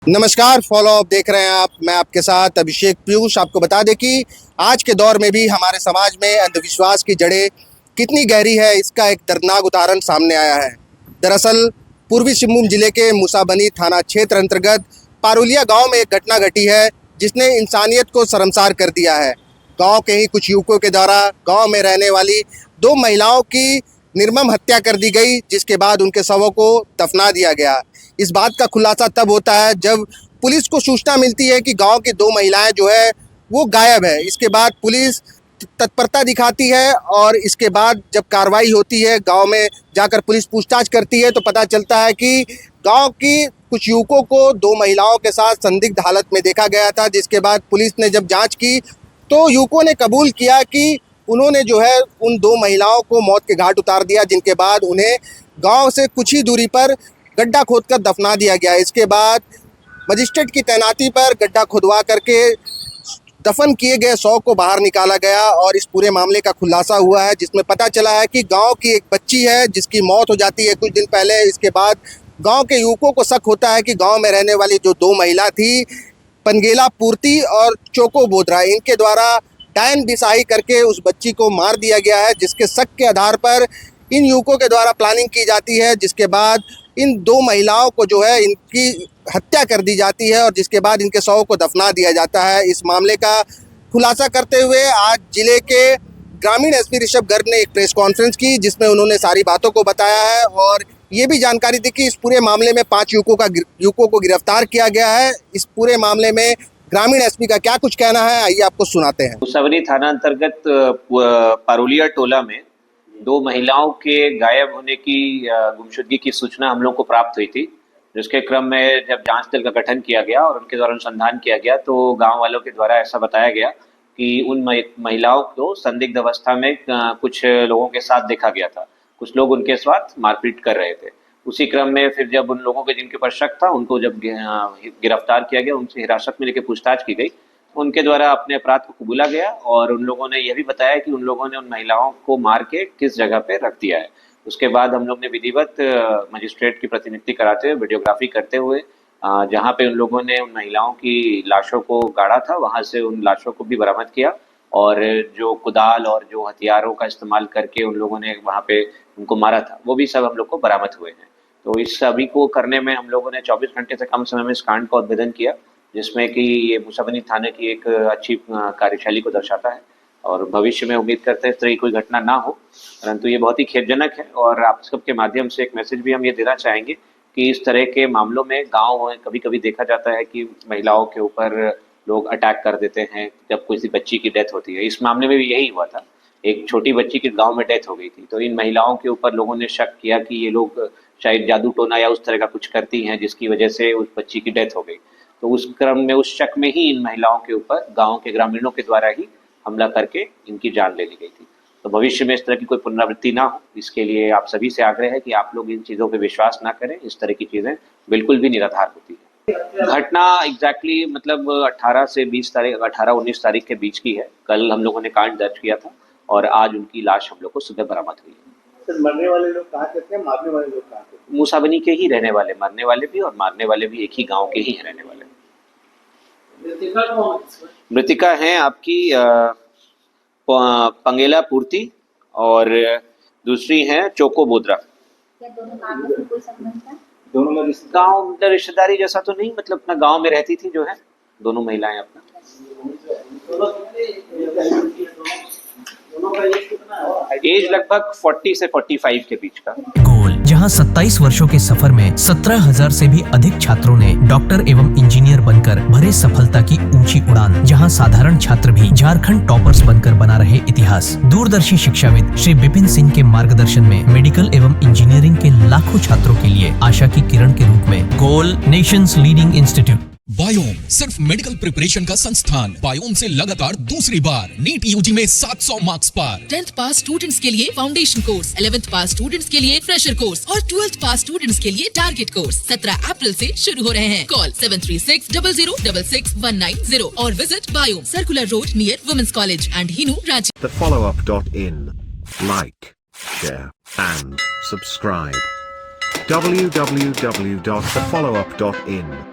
नमस्कार, follow up देख रहे हैं आप। मैं आपके साथ अभिषेक पीयूष। आपको बता दें कि आज के दौर में भी हमारे समाज में अंधविश्वास की जड़ें कितनी गहरी है, इसका एक दर्दनाक उदाहरण सामने आया है। दरअसल पूर्वी सिंहभूम जिले के मूसाबनी थाना क्षेत्र अंतर्गत पारुलिया गांव में एक घटना घटी है जिसने इंसानियत को शर्मसार कर दिया है। गांव के ही कुछ युवकों के द्वारा गांव में रहने वाली दो महिलाओं की निर्मम हत्या कर दी गई, जिसके बाद उनके शवों को दफना दिया गया। इस बात का खुलासा तब होता है जब पुलिस को सूचना मिलती है कि गांव की दो महिलाएं जो है वो गायब है। इसके बाद पुलिस तत्परता दिखाती है और इसके बाद जब कार्रवाई होती है, गांव में जाकर पुलिस पूछताछ करती है तो पता चलता है कि गांव की कुछ युवकों को दो महिलाओं के साथ संदिग्ध हालत में देखा गया था। जिसके बाद पुलिस ने जब जाँच की तो युवकों ने कबूल किया कि उन्होंने जो है उन दो महिलाओं को मौत के घाट उतार दिया, जिनके बाद उन्हें गांव से कुछ ही दूरी पर गड्ढा खोदकर दफना दिया गया। इसके बाद मजिस्ट्रेट की तैनाती पर गड्ढा खुदवा करके दफन किए गए शव को बाहर निकाला गया और इस पूरे मामले का खुलासा हुआ है, जिसमें पता चला है कि गांव की एक बच्ची है जिसकी मौत हो जाती है कुछ दिन पहले। इसके बाद गांव के युवकों को शक होता है कि गांव में रहने वाली जो दो महिला थी, पनगेला पूर्ति और चोको बोधरा, इनके द्वारा डायन बिसाही करके उस बच्ची को मार दिया गया है, जिसके शक के आधार पर इन युवकों के द्वारा प्लानिंग की जाती है। जिसके बाद इन दो महिलाओं को जो है इनकी हत्या कर दी जाती है और जिसके बाद इनके शवों को दफना दिया जाता है। इस मामले का खुलासा करते हुए आज जिले के ग्रामीण एसपी ऋषभ गर्ग ने एक प्रेस कॉन्फ्रेंस की, जिसमें उन्होंने सारी बातों को बताया है और ये भी जानकारी दी कि इस पूरे मामले में 5 युवकों को गिरफ्तार किया गया है। इस पूरे मामले में ग्रामीण एसपी का क्या कुछ कहना है, आइए आपको सुनाते हैं। मूसाबनी थाना अंतर्गत पारुलिया टोला में दो महिलाओं के गायब होने की गुमशुदगी की सूचना हम लोग को प्राप्त हुई थी, जिसके क्रम में जब जांच दल का गठन किया गया और उनके द्वारा अनुसंधान किया गया तो गांव वालों के द्वारा ऐसा बताया गया कि उन महिलाओं को संदिग्ध अवस्था में कुछ लोगों के साथ देखा गया था। कुछ लोग उनके साथ मारपीट कर रहे थे। उसी क्रम में फिर जब उन लोगों के जिनके ऊपर शक था उनको जब गिरफ्तार किया गया, उनसे हिरासत में लेकर पूछताछ की गई, उनके द्वारा अपने अपराध को कबूला गया और उन लोगों ने यह भी बताया कि उन लोगों ने उन महिलाओं को मार के किस जगह पे रख दिया है। उसके बाद हम लोग ने विधिवत मजिस्ट्रेट की प्रतिनियुक्ति कराते हुए, वीडियोग्राफी करते हुए जहाँ पे उन लोगों ने उन महिलाओं की लाशों को गाड़ा था वहाँ से उन लाशों को भी बरामद किया और जो कुदाल और जो हथियारों का इस्तेमाल करके उन लोगों ने वहाँ पे उनको मारा था वो भी सब हम लोग को बरामद हुए हैं। तो इस सभी को करने में हम लोगों ने 24 घंटे से कम समय में इस कांड का उद्भेदन किया, जिसमें कि ये मूसाबनी थाने की एक अच्छी कार्यशैली को दर्शाता है और भविष्य में उम्मीद करते हैं इस तरह की कोई घटना ना हो, परंतु ये बहुत ही खेदजनक है। और आप सबके माध्यम से एक मैसेज भी हम ये देना चाहेंगे कि इस तरह के मामलों में गाँव में कभी कभी देखा जाता है कि महिलाओं के ऊपर लोग अटैक कर देते हैं जब किसी बच्ची की डेथ होती है। इस मामले में भी यही हुआ था, एक छोटी बच्ची की गाँव में डेथ हो गई थी, तो इन महिलाओं के ऊपर लोगों ने शक किया कि ये लोग शायद जादू टोना या उस तरह का कुछ करती हैं जिसकी वजह से उस बच्ची की डेथ हो गई। तो उस क्रम में उस शक में ही इन महिलाओं के ऊपर गांव के ग्रामीणों के द्वारा ही हमला करके इनकी जान ले ली गई थी। तो भविष्य में इस तरह की कोई पुनरावृत्ति ना हो, इसके लिए आप सभी से आग्रह है कि आप लोग इन चीज़ों पे विश्वास ना करें। इस तरह की चीज़ें बिल्कुल भी निराधार होती है। घटना एग्जैक्टली मतलब 18 से 20 तारीख 18-19 तारीख के बीच की है। कल हम लोगों ने कांड दर्ज किया था और आज उनकी लाश हम लोग को सुबह बरामद हुई है। मरने वाले लोग कहाँ के थे, मारने वाले लोग कहाँ के थे? मूसाबनी के ही रहने वाले, मरने वाले भी और मारने वाले भी एक ही गांव के ही रहने वाले। मृतिका हैं आपकी पंगेला पूर्ति और दूसरी हैं चोको बोधरा। दोनों में गांव रिश्तेदारी जैसा तो नहीं, मतलब अपना गांव में रहती थी जो है दोनों महिलाएं अपना। एज लगभग 40 से 45 के बीच का। गोल, जहां 27 वर्षों के सफर में 17,000 से भी अधिक छात्रों ने डॉक्टर एवं इंजीनियर बनकर भरे सफलता की ऊंची उड़ान, जहां साधारण छात्र भी झारखंड टॉपर्स बनकर बना रहे इतिहास। दूरदर्शी शिक्षाविद श्री विपिन सिंह के मार्गदर्शन में मेडिकल एवं इंजीनियरिंग के लाखों छात्रों के लिए आशा की किरण के रूप में गोल, नेशंस लीडिंग इंस्टीट्यूट। बायोम सिर्फ मेडिकल प्रिपरेशन का संस्थान। बायोम से लगातार दूसरी बार नीट यूजी में 700 मार्क्स पार। 10th पास स्टूडेंट्स के लिए फाउंडेशन कोर्स, 11th पास स्टूडेंट्स के लिए फ्रेशर कोर्स और 12th पास स्टूडेंट्स के लिए टारगेट कोर्स 17 अप्रैल से शुरू हो रहे हैं। कॉल 7360066190 और visit Biome, circular road near women's college and Hinoo, Ranchi. thefollowup.in. Like, share and subscribe. www.thefollowup.in